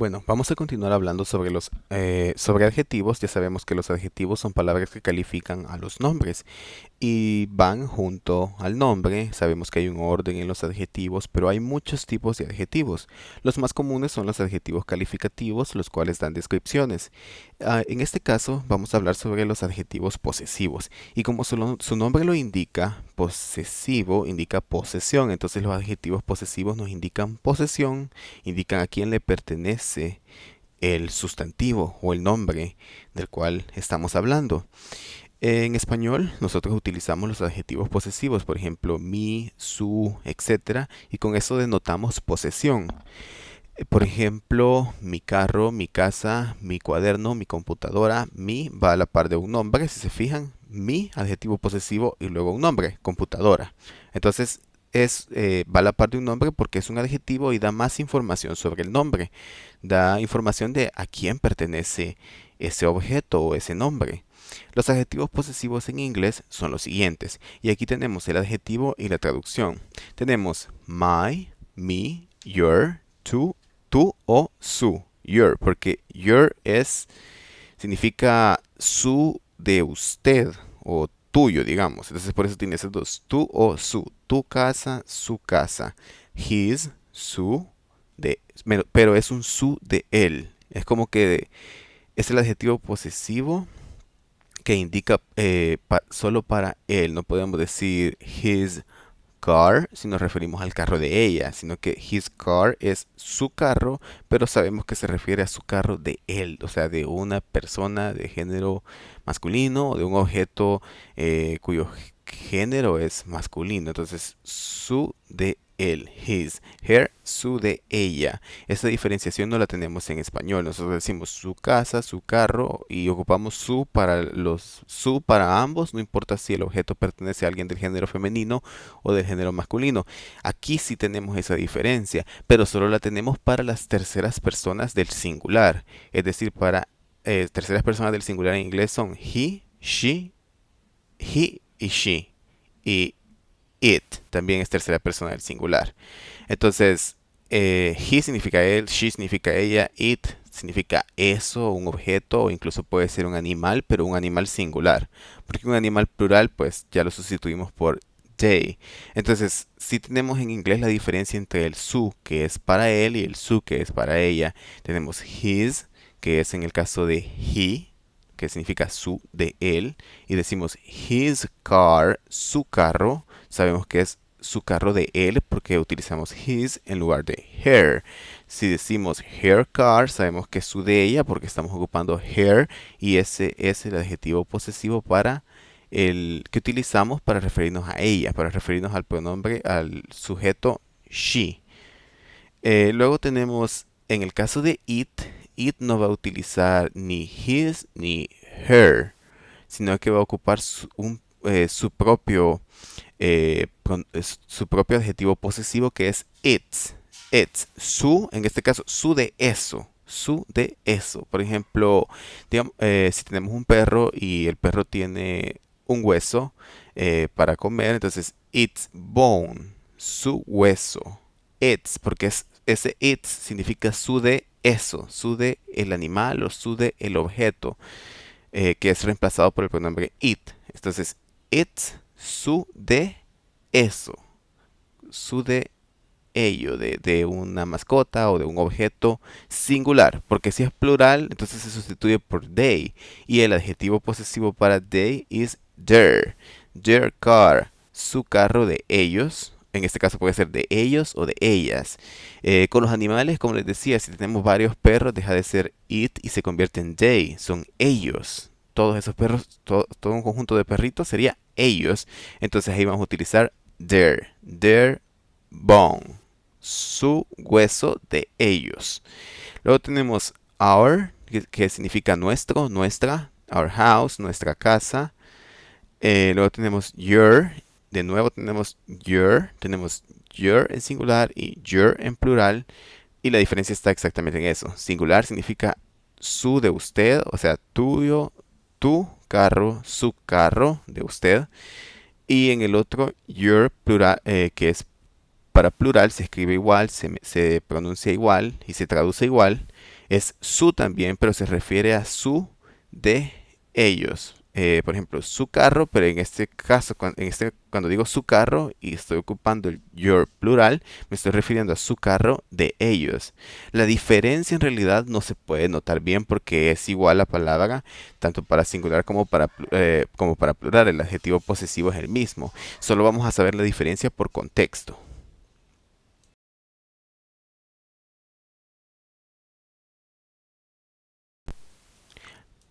Bueno, vamos a continuar hablando sobre sobre adjetivos. Ya sabemos que los adjetivos son palabras que califican a los nombres y van junto al nombre. Sabemos que hay un orden en los adjetivos, pero hay muchos tipos de adjetivos. Los más comunes son los adjetivos calificativos, los cuales dan descripciones. En este caso, vamos a hablar sobre los adjetivos posesivos. Y como su nombre lo indica, posesivo indica posesión. Entonces los adjetivos posesivos nos indican posesión, indican a quién le pertenece el sustantivo o el nombre del cual estamos hablando. En español, nosotros utilizamos los adjetivos posesivos, por ejemplo, mi, su, etcétera, y con eso denotamos posesión. Por ejemplo, mi carro, mi casa, mi cuaderno, mi computadora, mi va a la par de un nombre, si se fijan, mi, adjetivo posesivo y luego un nombre, computadora. Entonces, va a la par de un nombre porque es un adjetivo y da más información sobre el nombre. Da información de a quién pertenece ese objeto o ese nombre. Los adjetivos posesivos en inglés son los siguientes. Y aquí tenemos el adjetivo y la traducción. Tenemos my, me, your, tu o su. Your, porque your significa su de usted o tuyo, digamos. Entonces por eso tiene esos dos. Tu o su. Tu casa, su casa. His, su, pero es un su de él. Es como que es el adjetivo posesivo que indica solo para él. No podemos decir his car si nos referimos al carro de ella, sino que his car es su carro, pero sabemos que se refiere a su carro de él, o sea, de una persona de género masculino o de un objeto cuyo género es masculino. Entonces, su de él, his, her, su de ella. Esa diferenciación no la tenemos en español. Nosotros decimos su casa, su carro y ocupamos su para ambos, no importa si el objeto pertenece a alguien del género femenino o del género masculino. Aquí sí tenemos esa diferencia, pero solo la tenemos para las terceras personas del singular. Es decir, para terceras personas del singular en inglés son he y she. Y it también es tercera persona del singular. Entonces, he significa él, she significa ella, it significa eso, un objeto o incluso puede ser un animal, pero un animal singular. Porque un animal plural, pues ya lo sustituimos por they. Entonces, si tenemos en inglés la diferencia entre el su, que es para él, y el su, que es para ella. Tenemos his, que es en el caso de he, que significa su de él, y decimos his car, su carro. Sabemos que es su carro de él porque utilizamos his en lugar de her. Si decimos her car, sabemos que es su de ella porque estamos ocupando her y ese es el adjetivo posesivo para el que utilizamos para referirnos a ella, para referirnos al pronombre, al sujeto she. Luego tenemos, en el caso de it no va a utilizar ni his ni her, sino que va a ocupar su propio adjetivo posesivo que es its. Its. Su, en este caso, su de eso. Su de eso. Por ejemplo, si tenemos un perro y el perro tiene un hueso para comer, entonces its bone. Su hueso. Its, porque ese its significa su de eso, su de el animal o su de el objeto, que es reemplazado por el pronombre it. Entonces, it's su de eso, su de ello, de una mascota o de un objeto singular, porque si es plural, entonces se sustituye por they, y el adjetivo posesivo para they es their car, su carro de ellos. En este caso puede ser de ellos o de ellas. Con los animales, como les decía, si tenemos varios perros, deja de ser it y se convierte en they. Son ellos. Todos esos perros, todo un conjunto de perritos sería ellos. Entonces ahí vamos a utilizar their bone, su hueso de ellos. Luego tenemos our, que significa nuestro, nuestra, our house, nuestra casa. Luego tenemos your, de nuevo tenemos your en singular y your en plural. Y la diferencia está exactamente en eso. Singular significa su de usted, o sea, tuyo, tu carro, su carro de usted. Y en el otro, your plural, que es para plural, se escribe igual, se pronuncia igual y se traduce igual. Es su también, pero se refiere a su de ellos. Por ejemplo, su carro, pero en este caso, cuando digo su carro y estoy ocupando el your plural, me estoy refiriendo a su carro de ellos. La diferencia en realidad no se puede notar bien porque es igual la palabra, tanto para singular como para plural. El adjetivo posesivo es el mismo. Solo vamos a saber la diferencia por contexto.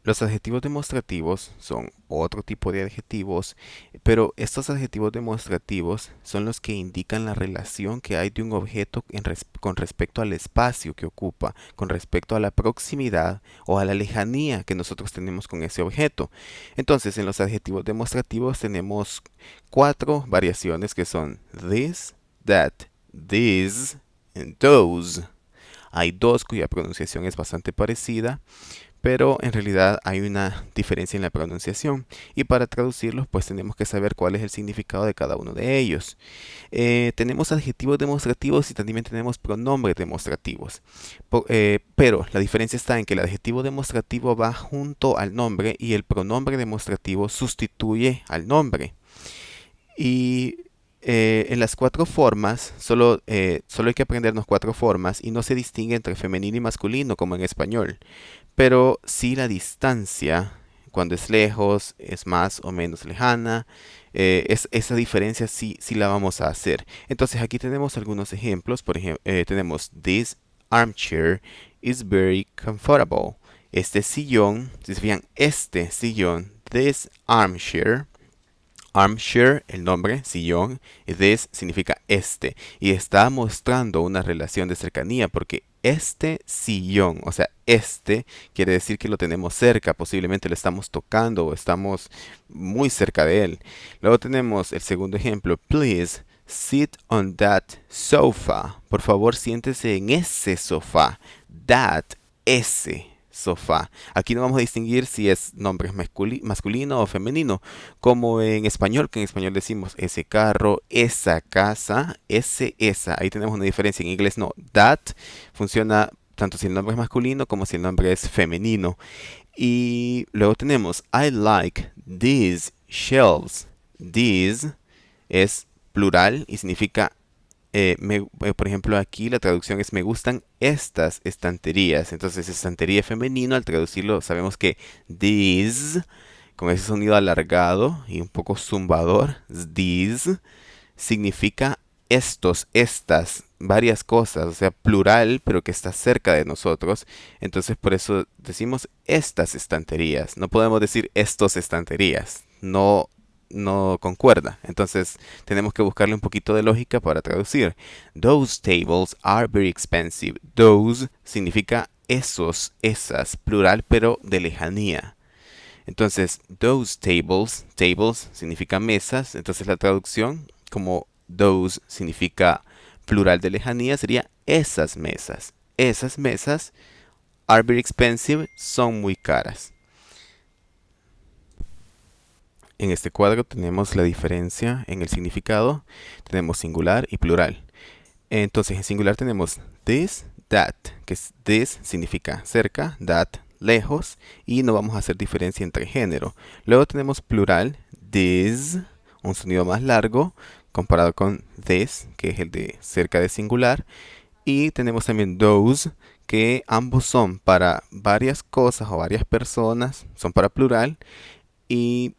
Los adjetivos demostrativos son otro tipo de adjetivos, pero estos adjetivos demostrativos son los que indican la relación que hay de un objeto con respecto al espacio que ocupa, con respecto a la proximidad o a la lejanía que nosotros tenemos con ese objeto. Entonces, en los adjetivos demostrativos tenemos cuatro variaciones que son this, that, these, and those. Hay dos cuya pronunciación es bastante parecida, pero en realidad hay una diferencia en la pronunciación y para traducirlos pues tenemos que saber cuál es el significado de cada uno de ellos. Tenemos adjetivos demostrativos y también tenemos pronombres demostrativos. Pero la diferencia está en que el adjetivo demostrativo va junto al nombre y el pronombre demostrativo sustituye al nombre. Y en las cuatro formas, solo hay que aprendernos cuatro formas y no se distingue entre femenino y masculino como en español. Pero sí la distancia, cuando es lejos, es más o menos lejana, esa diferencia sí la vamos a hacer. Entonces aquí tenemos algunos ejemplos. Por ejemplo, tenemos this armchair is very comfortable. Este sillón, si se fijan, este sillón, this armchair. Armchair, el nombre, sillón, y this significa este. Y está mostrando una relación de cercanía porque este sillón, o sea, este quiere decir que lo tenemos cerca, posiblemente lo estamos tocando o estamos muy cerca de él. Luego tenemos el segundo ejemplo, please sit on that sofa. Por favor, siéntese en ese sofá. That, ese sofá. Aquí no vamos a distinguir si es nombre masculino o femenino, como en español, que en español decimos ese carro, esa casa, esa. Ahí tenemos una diferencia. En inglés no. That funciona tanto si el nombre es masculino como si el nombre es femenino. Y luego tenemos I like these shelves. These es plural y significa por ejemplo, aquí la traducción es me gustan estas estanterías. Entonces, estantería femenino, al traducirlo, sabemos que these, con ese sonido alargado y un poco zumbador, these, significa estos, estas, varias cosas, o sea, plural, pero que está cerca de nosotros. Entonces, por eso decimos estas estanterías. No podemos decir estos estanterías. No concuerda. Entonces tenemos que buscarle un poquito de lógica para traducir. Those tables are very expensive. Those significa esos, esas, plural pero de lejanía. Entonces, those tables, tables significa mesas. Entonces la traducción, como those significa plural de lejanía, sería esas mesas. Esas mesas are very expensive, son muy caras. En este cuadro tenemos la diferencia en el significado. Tenemos singular y plural. Entonces, en singular tenemos this, that, que this significa cerca, that, lejos, y no vamos a hacer diferencia entre género. Luego tenemos plural, this, un sonido más largo, comparado con this, que es el de cerca de singular. Y tenemos también those, que ambos son para varias cosas o varias personas, son para plural. Y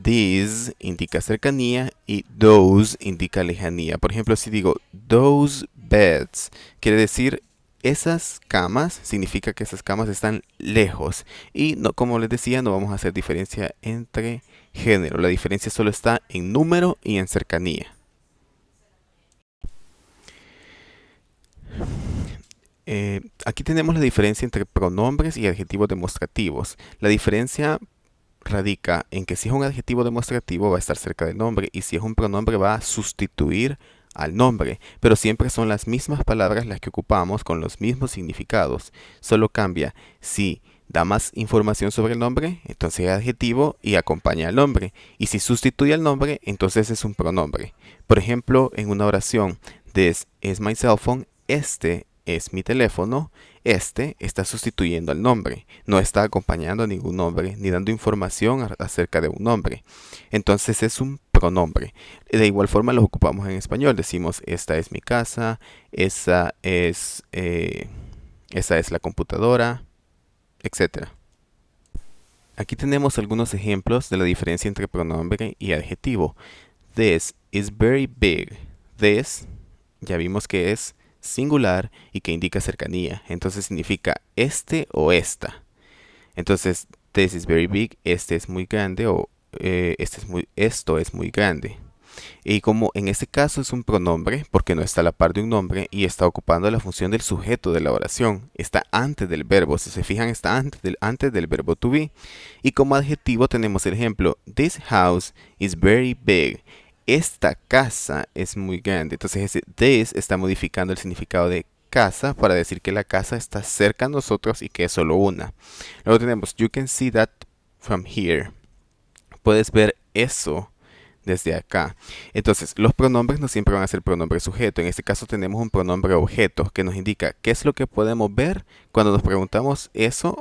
these indica cercanía y those indica lejanía. Por ejemplo, si digo those beds, quiere decir esas camas, significa que esas camas están lejos. Y no, como les decía, no vamos a hacer diferencia entre género. La diferencia solo está en número y en cercanía. Aquí tenemos la diferencia entre pronombres y adjetivos demostrativos. La diferencia radica en que si es un adjetivo demostrativo va a estar cerca del nombre y si es un pronombre va a sustituir al nombre, pero siempre son las mismas palabras las que ocupamos con los mismos significados. Solo cambia si da más información sobre el nombre, entonces es adjetivo y acompaña al nombre. Y si sustituye al nombre, entonces es un pronombre. Por ejemplo, en una oración, this is my cell phone, este es mi teléfono, Este está sustituyendo al nombre, no está acompañando a ningún nombre ni dando información acerca de un nombre. Entonces es un pronombre. De igual forma lo ocupamos en español. Decimos, esta es mi casa, esa es, eh, esa es la computadora, etcétera. Aquí tenemos algunos ejemplos de la diferencia entre pronombre y adjetivo. This is very big. This, ya vimos que es singular y que indica cercanía. Entonces significa este o esta. Entonces, this is very big, este es muy grande o esto es muy grande. Y como en este caso es un pronombre, porque no está a la par de un nombre y está ocupando la función del sujeto de la oración, está antes del verbo, si se fijan está antes del verbo to be. Y como adjetivo tenemos el ejemplo, this house is very big. Esta casa es muy grande. Entonces ese this está modificando el significado de casa para decir que la casa está cerca a nosotros y que es solo una. Luego tenemos you can see that from here. Puedes ver eso desde acá. Entonces, los pronombres no siempre van a ser pronombre sujeto. En este caso tenemos un pronombre objeto que nos indica qué es lo que podemos ver cuando nos preguntamos eso,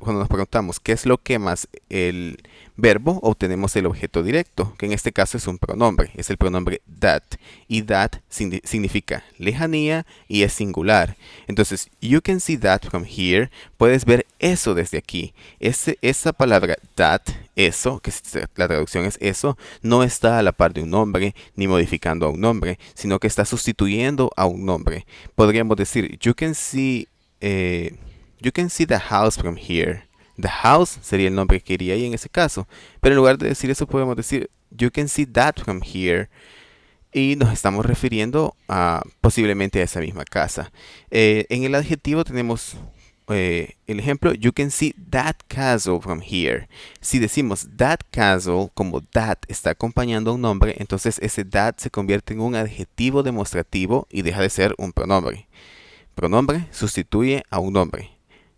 cuando nos preguntamos qué es lo que más el verbo, obtenemos el objeto directo, que en este caso es un pronombre, es el pronombre that. Y that significa lejanía y es singular. Entonces, you can see that from here. Puedes ver eso desde aquí. Esa palabra that, eso, que la traducción es eso, no está a la par de un nombre ni modificando a un nombre, sino que está sustituyendo a un nombre. Podríamos decir, you can see the house from here. The house sería el nombre que iría ahí en ese caso. Pero en lugar de decir eso, podemos decir, you can see that from here. Y nos estamos refiriendo a posiblemente a esa misma casa. En el adjetivo tenemos el ejemplo, you can see that castle from here. Si decimos that castle, como that está acompañando a un nombre, entonces ese that se convierte en un adjetivo demostrativo y deja de ser un pronombre. Pronombre sustituye a un nombre.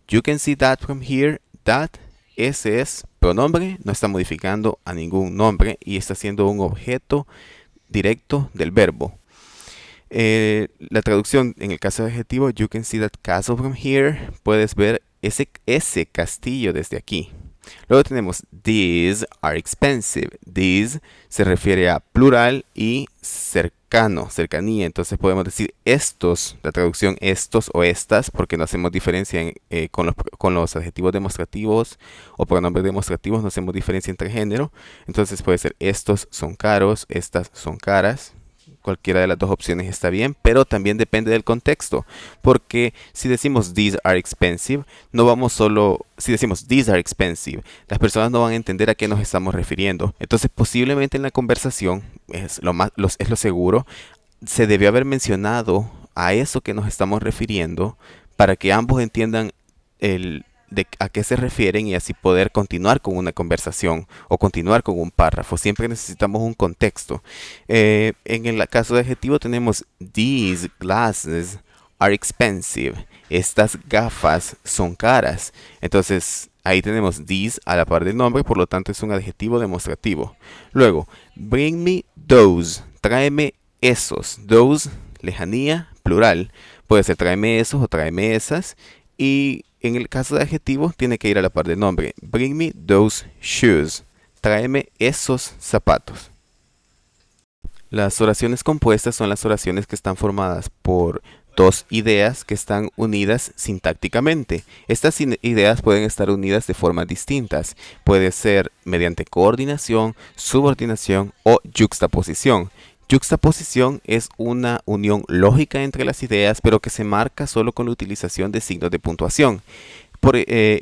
You can see that from here. That, ese es pronombre, no está modificando a ningún nombre y está siendo un objeto directo del verbo. La traducción en el caso de adjetivo, you can see that castle from here. Puedes ver ese castillo desde aquí. Luego tenemos these are expensive. These se refiere a plural y cercano, cercanía. Entonces podemos decir estos, la traducción estos o estas, porque no hacemos diferencia con los adjetivos demostrativos o pronombres demostrativos, no hacemos diferencia entre género. Entonces puede ser estos son caros, estas son caras. Cualquiera de las dos opciones está bien, pero también depende del contexto, porque si decimos these are expensive, no vamos solo, si decimos these are expensive, las personas no van a entender a qué nos estamos refiriendo. Entonces posiblemente en la conversación, es lo seguro, se debió haber mencionado a eso que nos estamos refiriendo para que ambos entiendan de a qué se refieren y así poder continuar con una conversación o continuar con un párrafo. Siempre necesitamos un contexto. En el caso de adjetivo tenemos these glasses are expensive. Estas gafas son caras. Entonces ahí tenemos these a la par del nombre, por lo tanto es un adjetivo demostrativo. Luego, bring me those. Tráeme esos. Those, lejanía, plural. Puede ser tráeme esos o tráeme esas. Y en el caso de adjetivo, tiene que ir a la par del nombre. Bring me those shoes. Tráeme esos zapatos. Las oraciones compuestas son las oraciones que están formadas por dos ideas que están unidas sintácticamente. Estas ideas pueden estar unidas de formas distintas. Puede ser mediante coordinación, subordinación o yuxtaposición. Yuxtaposición es una unión lógica entre las ideas, pero que se marca solo con la utilización de signos de puntuación.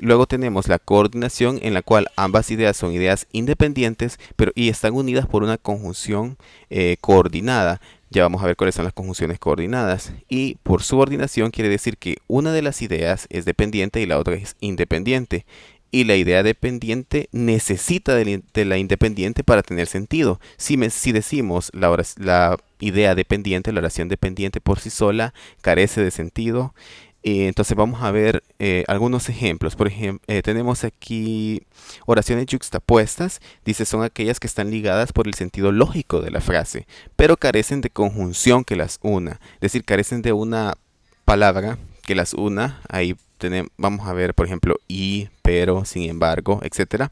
Luego tenemos la coordinación, en la cual ambas ideas son ideas independientes, y están unidas por una conjunción coordinada. Ya vamos a ver cuáles son las conjunciones coordinadas. Y por subordinación quiere decir que una de las ideas es dependiente y la otra es independiente. Y la idea dependiente necesita de la independiente para tener sentido. Si decimos la idea dependiente, la oración dependiente por sí sola, carece de sentido. Entonces vamos a ver algunos ejemplos. Por ejemplo, tenemos aquí oraciones yuxtapuestas. Dice, son aquellas que están ligadas por el sentido lógico de la frase, pero carecen de conjunción que las una. Es decir, carecen de una palabra que las una. Ahí vamos a ver, por ejemplo, y, pero, sin embargo, etcétera.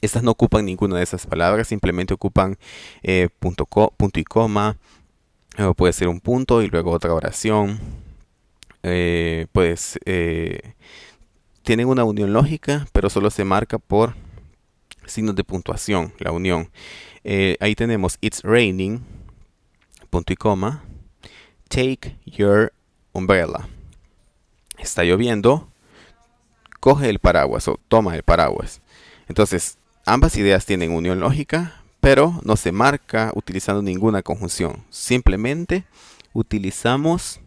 Estas no ocupan ninguna de esas palabras, simplemente ocupan punto y coma, o puede ser un punto y luego otra oración. Pues tienen una unión lógica, pero solo se marca por signos de puntuación, la unión. Ahí tenemos It's raining, punto y coma. Take your umbrella. Está lloviendo, coge el paraguas o toma el paraguas. Entonces, ambas ideas tienen unión lógica, pero no se marca utilizando ninguna conjunción. Simplemente utilizamos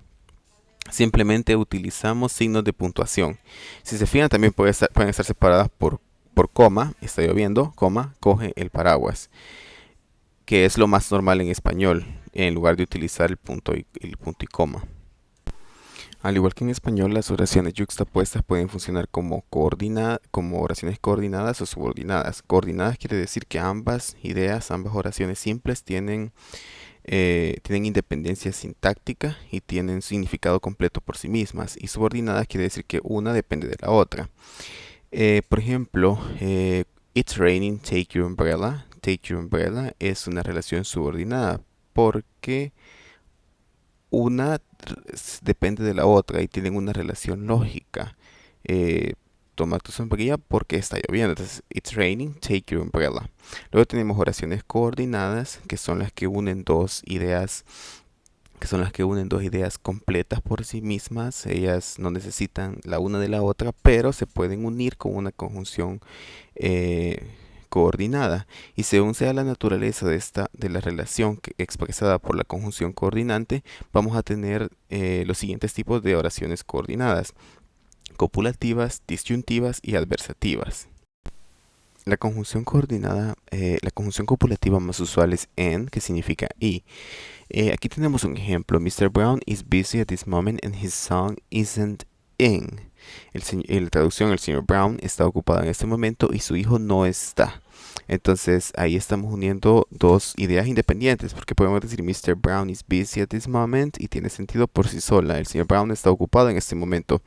signos de puntuación. Si se fijan, también pueden estar separadas por coma. Está lloviendo, coma, coge el paraguas, que es lo más normal en español, en lugar de utilizar el punto y coma. Al igual que en español, las oraciones yuxtapuestas pueden funcionar como oraciones coordinadas o subordinadas. Coordinadas quiere decir que ambas ideas, ambas oraciones simples tienen independencia sintáctica y tienen significado completo por sí mismas. Y subordinadas quiere decir que una depende de la otra. Por ejemplo, It's raining, take your umbrella. Take your umbrella es una relación subordinada porque una depende de la otra y tienen una relación lógica. Eh, Toma tu sombrilla porque está lloviendo. Entonces, it's raining, take your umbrella. Luego tenemos oraciones coordinadas, que son las que unen dos ideas, completas por sí mismas. Ellas no necesitan la una de la otra, pero se pueden unir con una conjunción eh, coordinada. Y según sea la naturaleza de la relación expresada por la conjunción coordinante, vamos a tener los siguientes tipos de oraciones coordinadas: copulativas, disyuntivas y adversativas. La conjunción copulativa más usual es and, que significa y. Aquí tenemos un ejemplo. Mr. Brown is busy at this moment and his son isn't in. La traducción: el señor Brown está ocupado en este momento y su hijo no está. Entonces ahí estamos uniendo dos ideas independientes, porque podemos decir Mr. Brown is busy at this moment y tiene sentido por sí sola. El señor Brown está ocupado en este momento.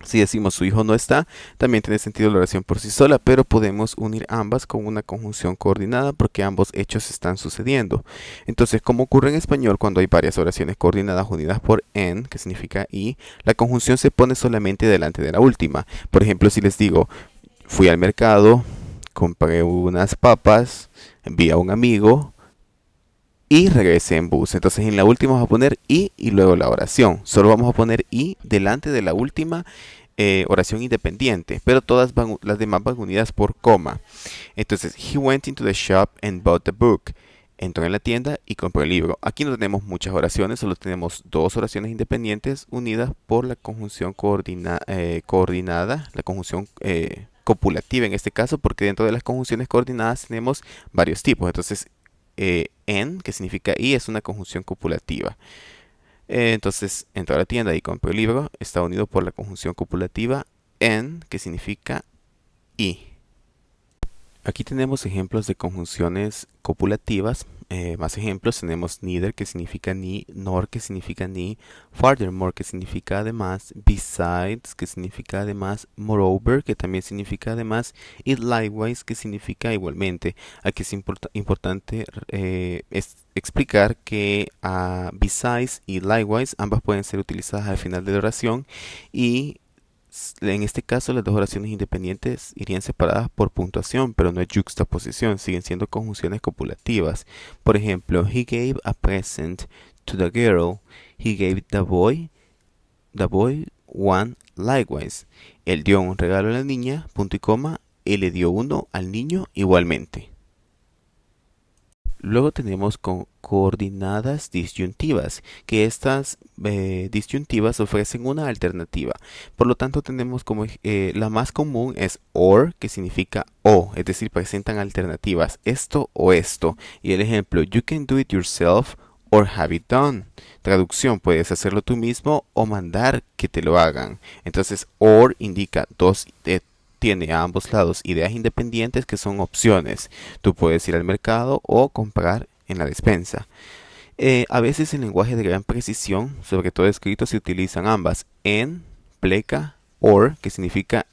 Si decimos su hijo no está, también tiene sentido la oración por sí sola, pero podemos unir ambas con una conjunción coordinada porque ambos hechos están sucediendo. Entonces, como ocurre en español cuando hay varias oraciones coordinadas unidas por and, que significa y, la conjunción se pone solamente delante de la última. Por ejemplo, si les digo, fui al mercado, compré unas papas, vi a un amigo y regresé en bus. Entonces en la última vamos a poner y luego la oración. Solo vamos a poner y delante de la última oración independiente, pero las demás van unidas por coma. Entonces, he went into the shop and bought the book. Entró en la tienda y compró el libro. Aquí no tenemos muchas oraciones, solo tenemos dos oraciones independientes unidas por la conjunción coordinada, la conjunción copulativa en este caso, porque dentro de las conjunciones coordinadas tenemos varios tipos. Entonces, en, que significa y, es una conjunción copulativa. Entonces, entró a la tienda y compró el libro, está unido por la conjunción copulativa en, que significa y. Aquí tenemos ejemplos de conjunciones copulativas. Más ejemplos: tenemos neither, que significa ni, nor, que significa ni, furthermore, que significa además, besides, que significa además, moreover, que también significa además, y likewise, que significa igualmente. Aquí es importante explicar que besides y likewise ambas pueden ser utilizadas al final de la oración, y en este caso las dos oraciones independientes irían separadas por puntuación, pero no es yuxtaposición, siguen siendo conjunciones copulativas. Por ejemplo, he gave a present to the girl, he gave the boy one likewise. Él dio un regalo a la niña, punto y coma, él le dio uno al niño igualmente. Luego tenemos coordinadas disyuntivas, que estas disyuntivas ofrecen una alternativa. Por lo tanto, tenemos como la más común es or, que significa o, es decir, presentan alternativas, esto o esto. Y el ejemplo: you can do it yourself or have it done. Traducción: puedes hacerlo tú mismo o mandar que te lo hagan. Entonces, or indica tiene a ambos lados ideas independientes que son opciones. Tú puedes ir al mercado o comprar en la despensa. A veces en lenguaje de gran precisión, sobre todo escrito, se utilizan ambas, en, pleca, or, que significa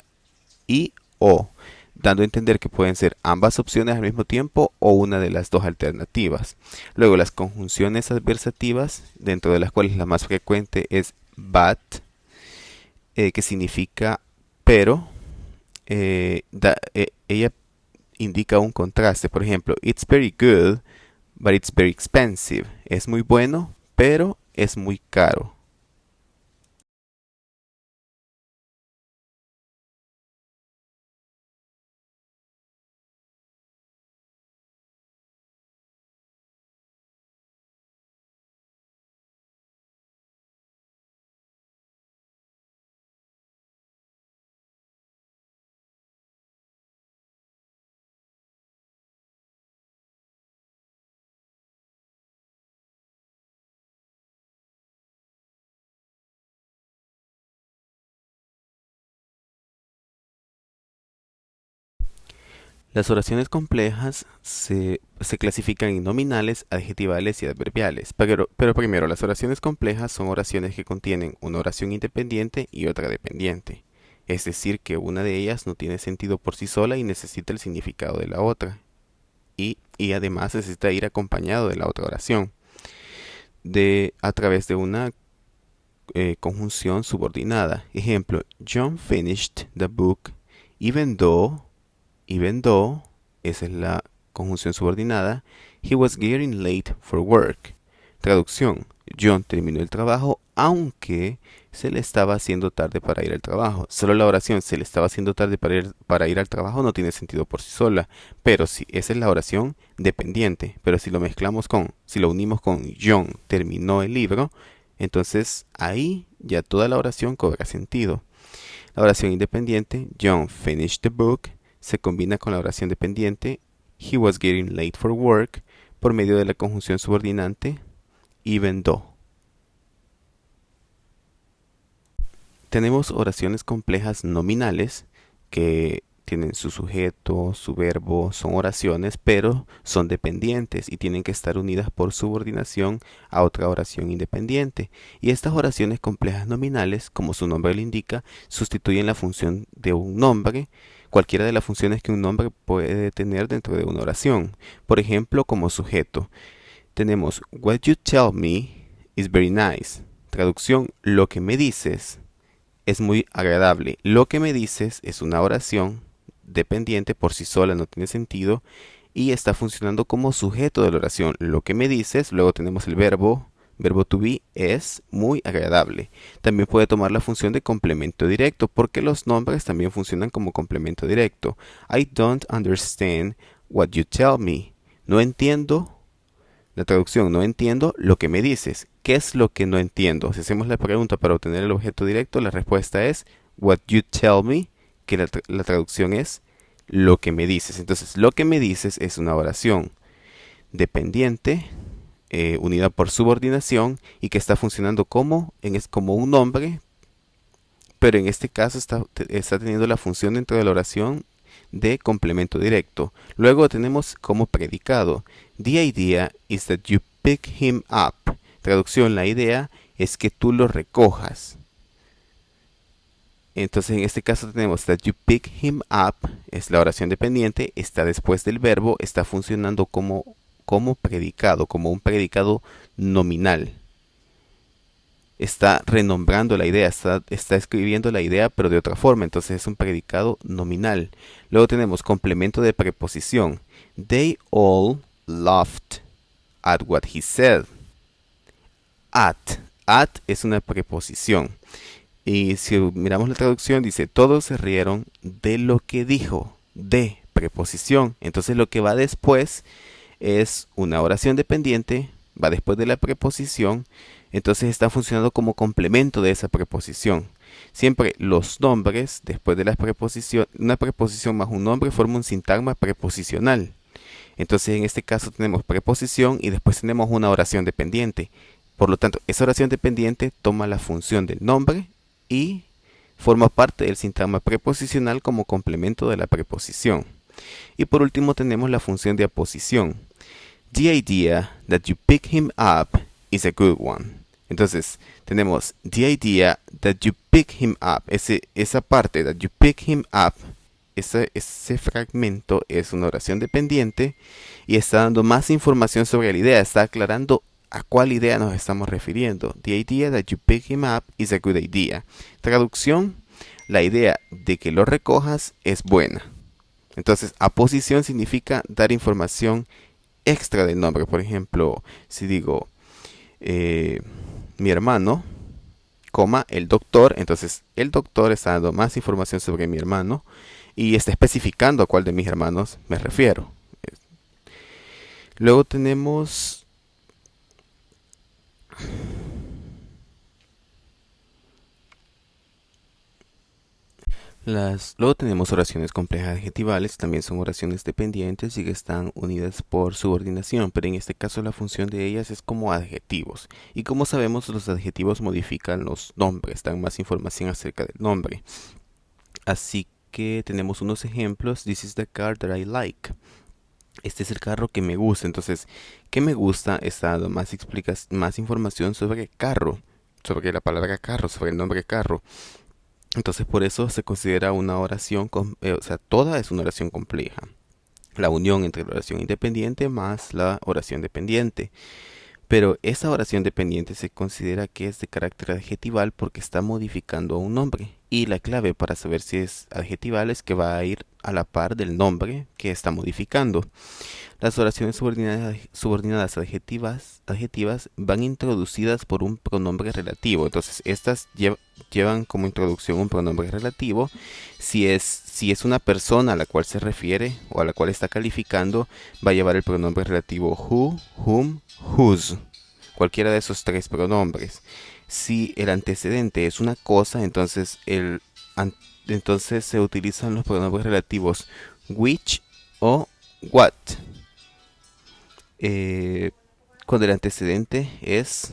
y o, dando a entender que pueden ser ambas opciones al mismo tiempo o una de las dos alternativas. Luego las conjunciones adversativas, dentro de las cuales la más frecuente es but, que significa pero. Ella indica un contraste. Por ejemplo, it's very good, but it's very expensive. Es muy bueno, pero es muy caro. Las oraciones complejas se clasifican en nominales, adjetivales y adverbiales. Pero primero, las oraciones complejas son oraciones que contienen una oración independiente y otra dependiente. Es decir, que una de ellas no tiene sentido por sí sola y necesita el significado de la otra. Y además necesita ir acompañado de la otra oración, a través de una conjunción subordinada. Ejemplo, John finished the book even though, esa es la conjunción subordinada, he was getting late for work. Traducción, John terminó el trabajo aunque se le estaba haciendo tarde para ir al trabajo. Solo la oración se le estaba haciendo tarde para ir al trabajo no tiene sentido por sí sola. Pero si esa es la oración dependiente. Pero si lo unimos con John terminó el libro, entonces ahí ya toda la oración cobra sentido. La oración independiente, John finished the book, se combina con la oración dependiente, he was getting late for work, por medio de la conjunción subordinante, even though. Tenemos oraciones complejas nominales que tienen su sujeto, su verbo, son oraciones, pero son dependientes y tienen que estar unidas por subordinación a otra oración independiente. Y estas oraciones complejas nominales, como su nombre lo indica, sustituyen la función de un nombre, cualquiera de las funciones que un nombre puede tener dentro de una oración. Por ejemplo, como sujeto, tenemos What you tell me is very nice. Traducción, lo que me dices es muy agradable. Lo que me dices es una oración dependiente por sí sola, no tiene sentido y está funcionando como sujeto de la oración. Lo que me dices, luego tenemos el verbo to be, es muy agradable. También puede tomar la función de complemento directo porque los nombres también funcionan como complemento directo. I don't understand what you tell me. No entiendo. La traducción, no entiendo lo que me dices. ¿Qué es lo que no entiendo? Si hacemos la pregunta para obtener el objeto directo, la respuesta es what you tell me, que la traducción es lo que me dices. Entonces, lo que me dices es una oración dependiente, unida por subordinación y que está funcionando como un nombre, pero en este caso está teniendo la función dentro de la oración de complemento directo. Luego tenemos como predicado. The idea is that you pick him up. Traducción, la idea es que tú lo recojas. Entonces en este caso tenemos that you pick him up, es la oración dependiente, está después del verbo, está funcionando como predicado, como un predicado nominal. Está renombrando la idea, está escribiendo la idea pero de otra forma, entonces es un predicado nominal. Luego tenemos complemento de preposición. They all laughed at what he said. At es una preposición. Y si miramos la traducción dice, todos se rieron de lo que dijo, de preposición. Entonces lo que va después es una oración dependiente, va después de la preposición, entonces está funcionando como complemento de esa preposición. Siempre los nombres, después de la preposición, una preposición más un nombre forma un sintagma preposicional. Entonces en este caso tenemos preposición y después tenemos una oración dependiente. Por lo tanto, esa oración dependiente toma la función del nombre y forma parte del sintagma preposicional como complemento de la preposición. Y por último tenemos la función de aposición. The idea that you pick him up is a good one. Entonces, tenemos the idea that you pick him up. Esa parte, that you pick him up, ese fragmento es una oración dependiente y está dando más información sobre la idea. Está aclarando a cuál idea nos estamos refiriendo. The idea that you pick him up is a good idea. Traducción, la idea de que lo recojas es buena. Entonces, aposición significa dar información extra del nombre. Por ejemplo, si digo mi hermano, coma, el doctor, entonces el doctor está dando más información sobre mi hermano y está especificando a cuál de mis hermanos me refiero. Luego tenemos luego tenemos oraciones complejas adjetivales, también son oraciones dependientes y que están unidas por subordinación, pero en este caso la función de ellas es como adjetivos. Y como sabemos, los adjetivos modifican los nombres, dan más información acerca del nombre. Así que tenemos unos ejemplos. This is the car that I like. Este es el carro que me gusta. Entonces, ¿qué me gusta? Está dando más información sobre carro, sobre la palabra carro, sobre el nombre carro. Entonces por eso se considera una oración, o sea, toda es una oración compleja. La unión entre la oración independiente más la oración dependiente. Pero esa oración dependiente se considera que es de carácter adjetival porque está modificando a un nombre. Y la clave para saber si es adjetival es que va a ir a la par del nombre que está modificando. Las oraciones subordinadas adjetivas van introducidas por un pronombre relativo. Entonces, estas llevan como introducción un pronombre relativo. Si es una persona a la cual se refiere o a la cual está calificando, va a llevar el pronombre relativo who, whom, whose. Cualquiera de esos tres pronombres. Si el antecedente es una cosa, entonces se utilizan los pronombres relativos which o what. Cuando el antecedente es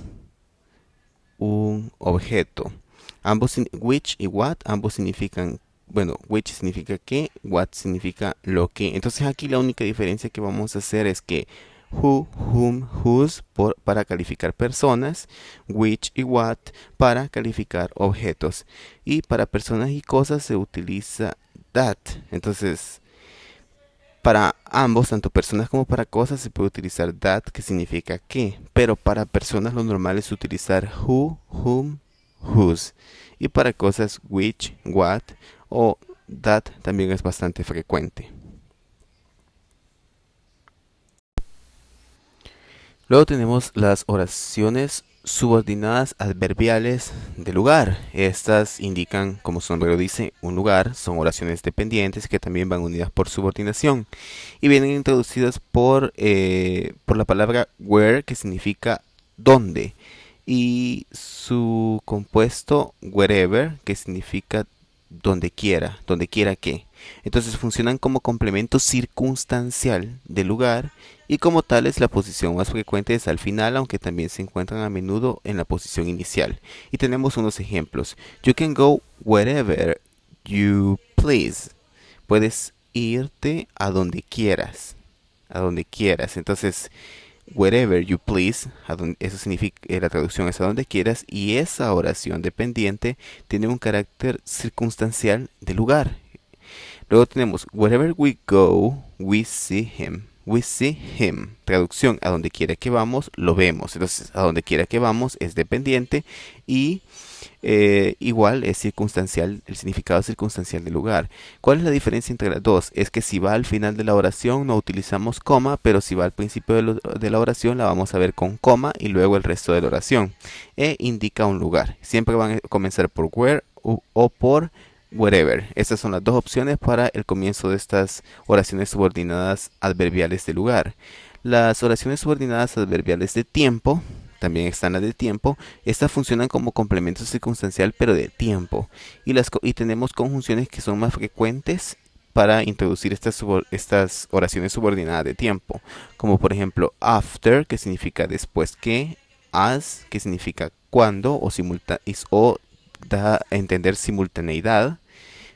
un objeto. Which y what, ambos significan, bueno, which significa qué, what significa lo que. Entonces aquí la única diferencia que vamos a hacer es que who, whom, whose para calificar personas, which y what para calificar objetos. Y para personas y cosas se utiliza that. Entonces, para ambos, tanto personas como para cosas, se puede utilizar that, que significa que. Pero para personas lo normal es utilizar who, whom, whose. Y para cosas which, what o that también es bastante frecuente. Luego tenemos las oraciones subordinadas adverbiales de lugar. Estas indican, como su nombre lo dice, un lugar. Son oraciones dependientes que también van unidas por subordinación. Y vienen introducidas por la palabra where, que significa dónde. Y su compuesto wherever, que significa donde quiera que. Entonces funcionan como complemento circunstancial del lugar y como tales la posición más frecuente es al final, aunque también se encuentran a menudo en la posición inicial. Y tenemos unos ejemplos. You can go wherever you please. Puedes irte a donde quieras. A donde quieras. Entonces, wherever you please, eso significa, la traducción es a donde quieras, y esa oración dependiente tiene un carácter circunstancial de lugar. Luego tenemos wherever we go, we see him. We see him. Traducción, a donde quiera que vamos, lo vemos. Entonces, a donde quiera que vamos es dependiente y igual es circunstancial, el significado circunstancial del lugar. ¿Cuál es la diferencia entre las dos? Es que si va al final de la oración no utilizamos coma, pero si va al principio de la oración la vamos a ver con coma y luego el resto de la oración. E indica un lugar. Siempre van a comenzar por where o por wherever. Estas son las dos opciones para el comienzo de estas oraciones subordinadas adverbiales de lugar. Las oraciones subordinadas adverbiales de tiempo, también están las de tiempo. Estas funcionan como complemento circunstancial pero de tiempo. Y tenemos conjunciones que son más frecuentes para introducir estas oraciones subordinadas de tiempo. Como por ejemplo after, que significa después que, as, que significa cuando o da a entender simultaneidad,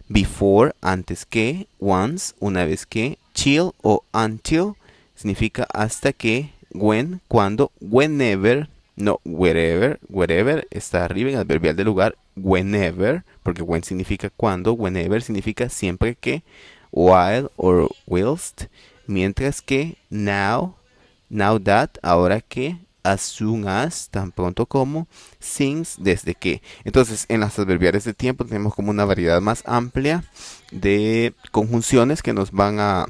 before, antes que, once, una vez que, till o until significa hasta que, when, cuando, whenever, no, wherever, wherever está arriba en adverbial de lugar, whenever, porque when significa cuando, whenever significa siempre que, while or whilst, mientras que now, now that, ahora que, as soon as, tan pronto como, since, desde que. Entonces, en las adverbiales de tiempo tenemos como una variedad más amplia de conjunciones que nos van a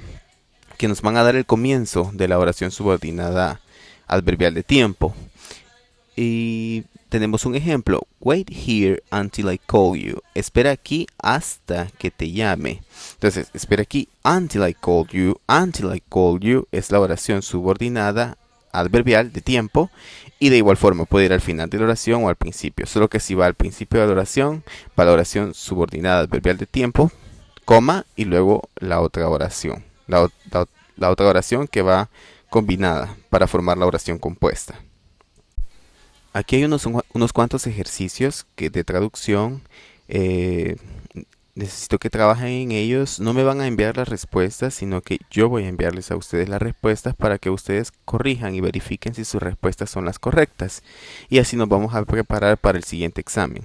dar el comienzo de la oración subordinada adverbial de tiempo. Y tenemos un ejemplo. Wait here until I call you. Espera aquí hasta que te llame. Entonces, espera aquí until I call you. Until I call you es la oración subordinada adverbial de tiempo. Y de igual forma puede ir al final de la oración o al principio. Solo que si va al principio de la oración, va la oración subordinada adverbial de tiempo, coma y luego la otra oración. La otra oración que va combinada para formar la oración compuesta. Aquí hay unos cuantos ejercicios de traducción. eh, Necesito que trabajen en ellos. No me van a enviar las respuestas, sino que yo voy a enviarles a ustedes las respuestas para que ustedes corrijan y verifiquen si sus respuestas son las correctas. Y así nos vamos a preparar para el siguiente examen.